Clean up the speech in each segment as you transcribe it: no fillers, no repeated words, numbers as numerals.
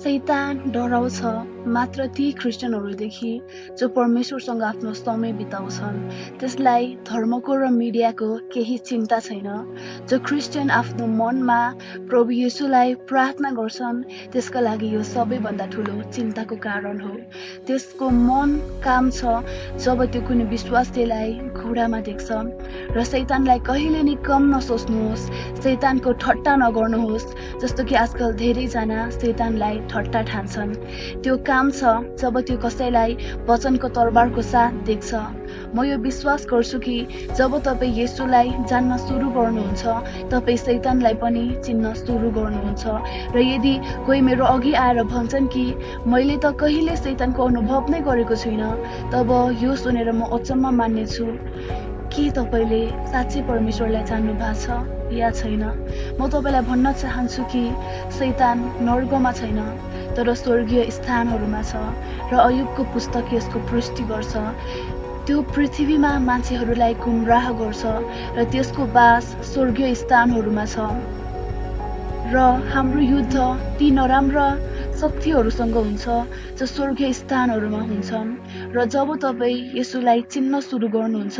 शैतान डराउँछ मात्र ती क्रिस्चियनहरूदेखि जो परमेश्वरसँग आफ्नो समय बिताउँछन्। त्यसलाई धर्मको र मिडियाको केही चिन्ता छैन। जो क्रिस्चियन आफ्नो मनमा प्रभु येशूलाई प्रार्थना गर्छन्, त्यसका लागि यो सबैभन्दा ठुलो चिन्ताको कारण हो। त्यसको मन काम छ जब त्यो कुनै विश्वासीलाई घुँडामा देख्छ। र शैतानलाई कहिले नि कम नसोच्नुहोस्, शैतानको ठट्टा नगर्नुहोस्। जस्तो कि आजकल धेरैजना शैतानलाई ठट्टा ठान्छन्। त्यो काम छ जब त्यो कसैलाई वचनको तरबारको साथ देख्छ। म यो विश्वास गर्छु कि जब तपाईँ येशूलाई जान्न सुरु गर्नुहुन्छ, तपाईँ शैतानलाई पनि चिन्न सुरु गर्नुहुन्छ। र यदि कोही मेरो अघि आएर भन्छन् कि मैले त कहिले शैतानको अनुभव नै गरेको छुइनँ, तब यो सुनेर म अचम्म मान्नेछु। के तपाईँले साँच्चै परमेश्वरलाई जान्नु भएको छ या छैन? म तपाईँलाई भन्न चाहन्छु कि शैतान नर्कमा छैन, तर स्वर्गीय स्थानहरूमा छ। र अयुबको पुस्तक यसको पुष्टि गर्छ। त्यो पृथ्वीमा मान्छेहरूलाई गुमराह गर्छ र त्यसको बास स्वर्गीय स्थानहरूमा छ। र हाम्रो युद्ध ती नराम्रा शक्तिहरूसँग हुन्छ जो स्वर्गीय स्थानहरूमा हुन्छन्। र जब तपाईँ येशूलाई चिन्न सुरु गर्नुहुन्छ,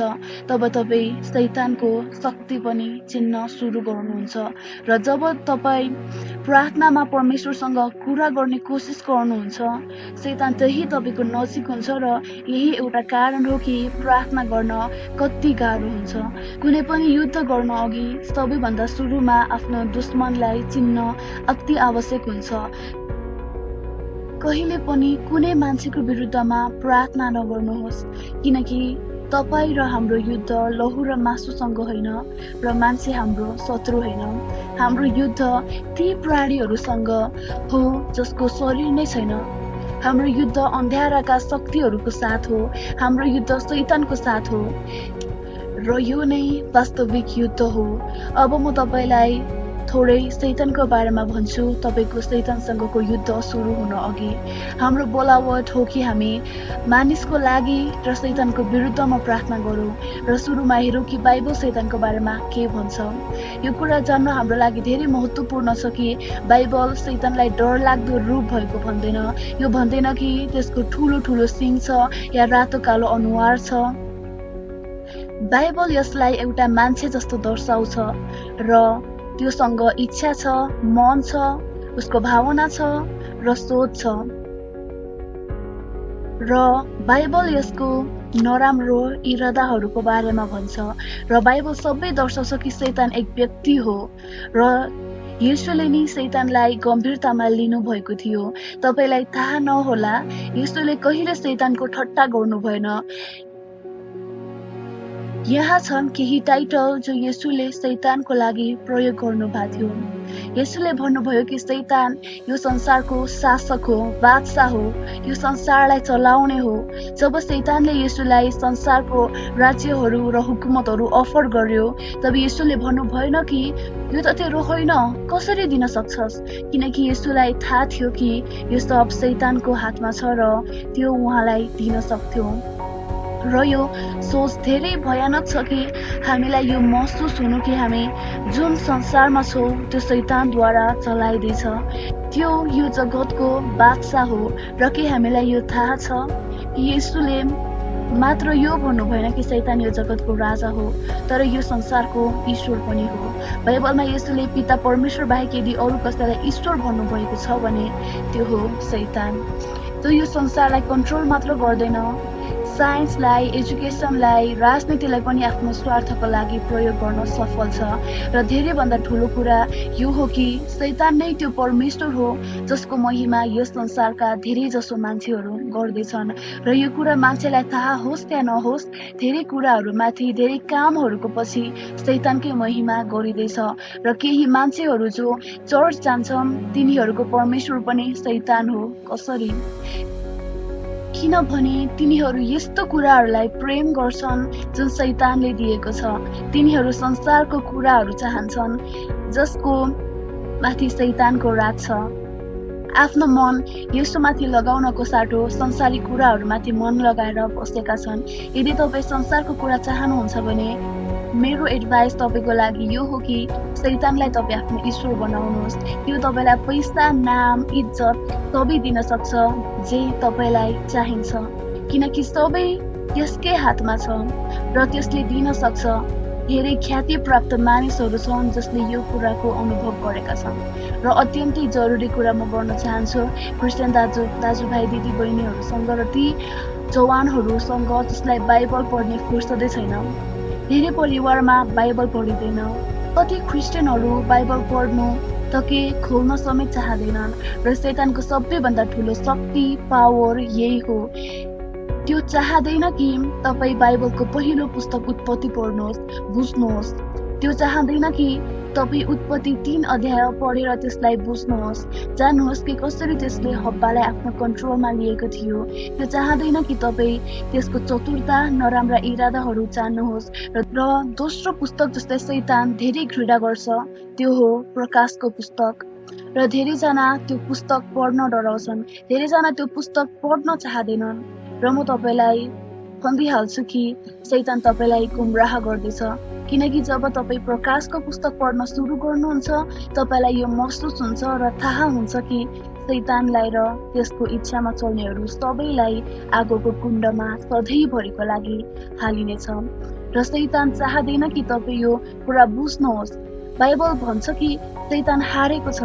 तब तपाईँ शैतानको शक्ति पनि चिन्न सुरु गर्नुहुन्छ। र जब तपाईँ प्रार्थनामा परमेश्वरसँग कुरा गर्ने कोसिस गर्नुहुन्छ, शैतान त्यही तपाईँको नजिक हुन्छ। र यही एउटा कारण हो कि प्रार्थना गर्न कति गाह्रो हुन्छ। कुनै पनि युद्ध गर्न अघि सबैभन्दा सुरुमा आफ्नो दुश्मनलाई चिन्न अति आवश्यक हुन्छ। कहिले पनि कुनै मान्छेको विरुद्धमा प्रार्थना नगर्नुहोस्, किनकि तपाईँ र हाम्रो युद्ध लहु र मासुसँग होइन, र मान्छे हाम्रो शत्रु होइन। हाम्रो युद्ध ती प्राणीहरूसँग हो जसको शरीर नै छैन। हाम्रो युद्ध अन्ध्याराका शक्तिहरूको साथ हो। हाम्रो युद्ध शैतानको साथ हो। र यो नै वास्तविक युद्ध हो। अब म तपाईँलाई थोरै शैतानको बारेमा भन्छु। तपाईँको शैतानसँगको युद्ध सुरु हुन अघि हाम्रो बोलावट हो कि हामी मानिसको लागि र शैतानको विरुद्धमा प्रार्थना गरौँ। र सुरुमा हेरौँ कि बाइबल शैतानको बारेमा के भन्छ। यो कुरा जान्न हाम्रो लागि धेरै महत्त्वपूर्ण छ कि बाइबल शैतानलाई डरलाग्दो रूप भएको भन्दैन। यो भन्दैन कि त्यसको ठुलो ठुलो सिङ छ या रातो कालो अनुहार छ। बाइबल यसलाई एउटा मान्छे जस्तो दर्शाउँछ र त्योसँग इच्छा छ, मन छ, उसको भावना छ र सोच छ। र बाइबल यसको नराम्रो इरादाहरूको बारेमा भन्छ। र बाइबल सबै दर्शाउँछ कि शैतान एक व्यक्ति हो। र येशूले नि शैतानलाई गम्भीरतामा लिनु भएको थियो। तपाईँलाई थाहा नहोला, येशूले कहिले शैतानको ठट्टा गर्नु भएन। यहाँ छन् केही टाइटल जो येशूले शैतानको लागि प्रयोग गर्नु भएको थियो। येशूले भन्नुभयो कि शैतान यो संसारको शासक हो, बादशाह हो, यो संसारलाई चलाउने हो। जब शैतानले येशूलाई संसारको राज्यहरू र हुकुमतहरू अफर गर्यो, तब येशूले भन्नु भएन कि यो त तेरो होइन, कसरी दिन सक्छस्? किनकि येशूलाई थाहा थियो कि यो सब शैतानको हातमा छ र त्यो उहाँलाई दिन सक्थ्यो। र यो सोच धेरै भयानक छ कि हामीलाई यो महसुस हुनु कि हामी जुन संसारमा छौँ त्यो शैतानद्वारा चलाइँदैछ। त्यो यो जगतको बादशाह हो। र के हामीलाई यो थाहा छ कि येशूले मात्र यो भन्नु भएन कि शैतान यो जगतको राजा हो, तर यो संसारको ईश्वर पनि हो। बाइबलमा येशूले पिता परमेश्वर बाहेक यदि अरू कसैलाई ईश्वर भन्नुभएको छ भने त्यो हो शैतान। त्यो यो संसारलाई कन्ट्रोल मात्र गर्दैन, साइन्सलाई, एजुकेसनलाई, राजनीतिलाई पनि आफ्नो स्वार्थको लागि प्रयोग गर्न सफल छ। र धेरैभन्दा ठुलो कुरा यो हो कि शैतान नै त्यो परमेश्वर हो जसको महिमा यस संसारका धेरै जसो मान्छेहरू गर्दैछन्। र यो कुरा मान्छेलाई थाहा होस् या नहोस्, धेरै कुराहरूमाथि, धेरै कामहरूको पछि शैतानकै महिमा गरिँदैछ। र केही मान्छेहरू जो चर्च जान्छन्, तिनीहरूको परमेश्वर पनि शैतान हो। कसरी? किनभने तिनीहरू यस्तो कुराहरूलाई प्रेम गर्छन् जुन शैतानले दिएको छ। तिनीहरू संसारको कुराहरू चाहन्छन् जसको माथि शैतानको राज छ। आफ्नो मन यसोमाथि लगाउनको साटो संसारी कुराहरूमाथि मन लगाएर बसेका छन्। यदि तपाईँ संसारको कुरा चाहनुहुन्छ भने मेरो एडभाइस तपाईको लागि यो हो कि शैतानलाई तपाईँ आफ्नो ईश्वर बनाउनुहोस्। त्यो तपाईलाई पैसा, नाम, इज्जत सबै दिन सक्छ जे तपाईलाई चाहिन्छ, किनकि सबै त्यसकै हातमा छ र त्यसले दिन सक्छ। धेरै ख्याति प्राप्त मानिसहरू छन् जसले यो कुराको अनुभव गरेका छन्। र अत्यन्तै जरुरी कुरा म गर्न चाहन्छु क्रिस्चियन दाजुभाइ दिदीबहिनीहरूसँग र ती जवानहरूसँग जसलाई बाइबल पढ्ने फुर्सदै छैन। धेरै परिवारमा बाइबल पढिँदैन। कति क्रिस्चियनहरू बाइबल पढ्नु त के खोल्न समेत चाहँदैनन् र शैतानको सबैभन्दा ठुलो शक्ति, पावर यही हो। त्यो चाहँदैन कि तपाईँ बाइबलको पहिलो पुस्तक उत्पत्ति पढ्नुहोस्, बुझ्नुहोस्। त्यो चाहँदैन कि तपाईँ उत्पत्ति 3 अध्याय पढेर त्यसलाई बुझ्नुहोस्, जान्नुहोस् कि कसरी त्यसले हब्बालाई आफ्नो कन्ट्रोलमा लिएको थियो। त्यो चाहँदैन कि तपाईँ त्यसको चतुरता, नराम्रा इरादाहरू जान्नुहोस्। र दोस्रो पुस्तक जस्तै शैतान धेरै घृणा गर्छ, त्यो हो प्रकाशको पुस्तक। र धेरैजना त्यो पुस्तक पढ्न डराउँछन्, धेरैजना त्यो पुस्तक पढ्न चाहँदैनन्। र म तपाईलाई भनिदिइहाल्छु कि शैतान तपाईलाई गुमराह गर्दैछ, किनकि जब तपाईँ प्रकाशको पुस्तक पढ्न सुरु गर्नुहुन्छ तपाईलाई यो महसुस हुन्छ र थाहा हुन्छ कि शैतानलाई र त्यसको इच्छामा चल्नेहरू सबैलाई आगोको कुण्डमा सधैँभरिको लागि हालिनेछ। र शैतान चाहँदैन कि तपाईँ यो कुरा बुझ्नुहोस्। बाइबल भन्छ कि शैतान हारेको छ,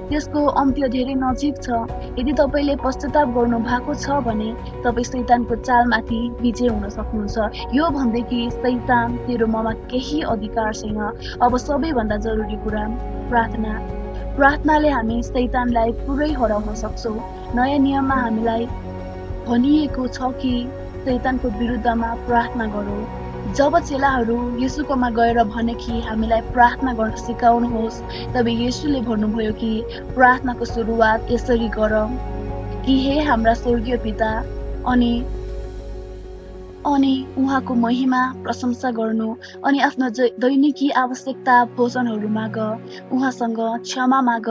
त्यसको अन्त्य धेरै नजिक छ। यदि तपाईले पश्चाताप गर्नु भएको छ भने तपाईँ शैतानको चालमाथि विजय हुन सक्नुहुन्छ। यो भन्दै कि शैतान तेरो ममा केही अधिकार छैन। अब सबैभन्दा जरुरी कुरा प्रार्थना। प्रार्थनाले हामी शैतानलाई पुरै हराउन सक्छौँ। नयाँ नियममा हामीलाई भनिएको छ कि शैतानको विरुद्धमा प्रार्थना गरौँ। जब चेलाहरू येशूकोमा गएर भने कि हामीलाई प्रार्थना गर्न सिकाउनुहोस्, तब येशूले भन्नुभयो कि प्रार्थनाको सुरुवात यसरी गर कि हे हाम्रा स्वर्गीय पिता, अनि उहाँको महिमा प्रशंसा गर्नु अनि आफ्नो दैनिकी आवश्यकता भोजनहरू माग, उहाँसँग क्षमा माग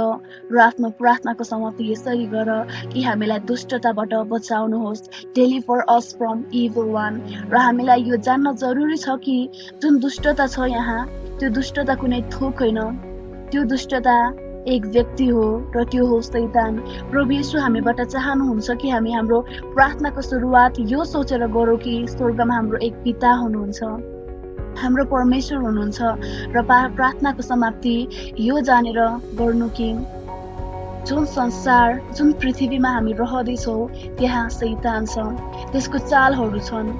र आफ्नो प्रार्थनाको समाप्ति यसरी गर कि हामीलाई दुष्टताबाट बचाउनुहोस्, deliver us from evil one. र हामीलाई यो जान्न जरुरी छ कि जुन दुष्टता छ यहाँ, त्यो दुष्टता कुनै थोक होइन, त्यो दुष्टता एक व्यक्ति हो र त्यो हो शैतान। प्रभु येशू हामीबाट चाहनुहुन्छ कि हामी हाम्रो प्रार्थनाको सुरुवात यो सोचेर गरौँ कि स्वर्गमा हाम्रो एक पिता हुनुहुन्छ, हाम्रो परमेश्वर हुनुहुन्छ। र प्रार्थनाको समाप्ति यो जानेर गर्नु कि जुन संसार, जुन पृथ्वीमा हामी रहँदैछौँ त्यहाँ शैतान छ, त्यसको चालहरू छन्।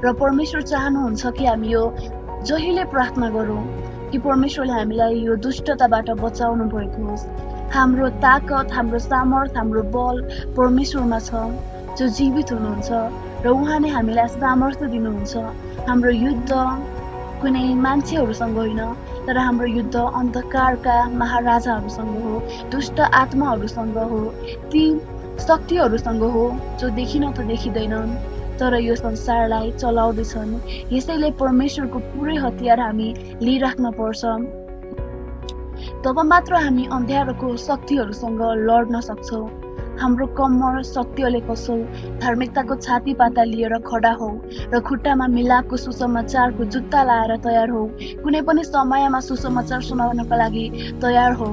र परमेश्वर चाहनुहुन्छ कि हामी यो जहिले प्रार्थना गरौँ कि परमेश्वरले हामीलाई यो दुष्टताबाट बचाउनु भएको होस्। हाम्रो ताकत, हाम्रो सामर्थ, हाम्रो बल परमेश्वरमा छ जो जीवित हुनुहुन्छ र उहाँ नै हामीलाई सामर्थ्य दिनुहुन्छ। हाम्रो युद्ध कुनै मान्छेहरूसँग होइन, तर हाम्रो युद्ध अन्धकारका महाराजाहरूसँग हो, दुष्ट आत्माहरूसँग हो, ती शक्तिहरूसँग हो जो देखिन त देखिँदैनन् तर यो संसारलाई चलाउँदैछन्। यसैले परमेश्वरको पुरै हतियार हामी लिइराख्न पर्छ। तब मात्र हामी अन्ध्यारोको शक्तिहरूसँग लड्न सक्छौँ। हाम्रो कम्मर सत्यले कसौँ, धार्मिकताको छाती पाता लिएर खडा हौ र खुट्टामा मिलापको सुसमाचारको जुत्ता लाएर तयार हौ। कुनै पनि समयमा सुसमाचार सुनाउनका लागि तयार हौ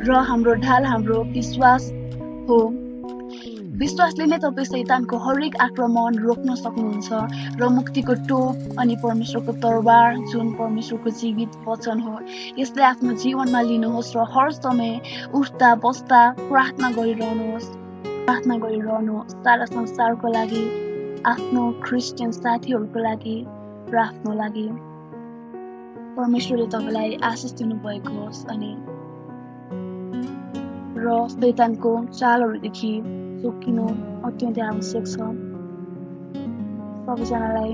र हाम्रो ढाल हाम्रो विश्वास हो। विश्वासले नै तपाईँ शैतानको हरेक आक्रमण रोक्न सक्नुहुन्छ र मुक्तिको टोप अनि परमेश्वरको तरबार जुन परमेश्वरको जीवित वचन हो यसले आफ्नो जीवनमा लिनुहोस् र हर समय उठ्दा बस्दा प्रार्थना गरिरहनु सारा संसारको लागि, आफ्नो क्रिस्चियन साथीहरूको लागि र आफ्नो लागि। परमेश्वरले तपाईँलाई आशिष दिनुभएको होस् अनि र शैतानको चालहरूदेखि जोगिनु अत्यन्तै आवश्यक छ। सबैजनालाई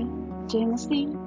जय मसीह।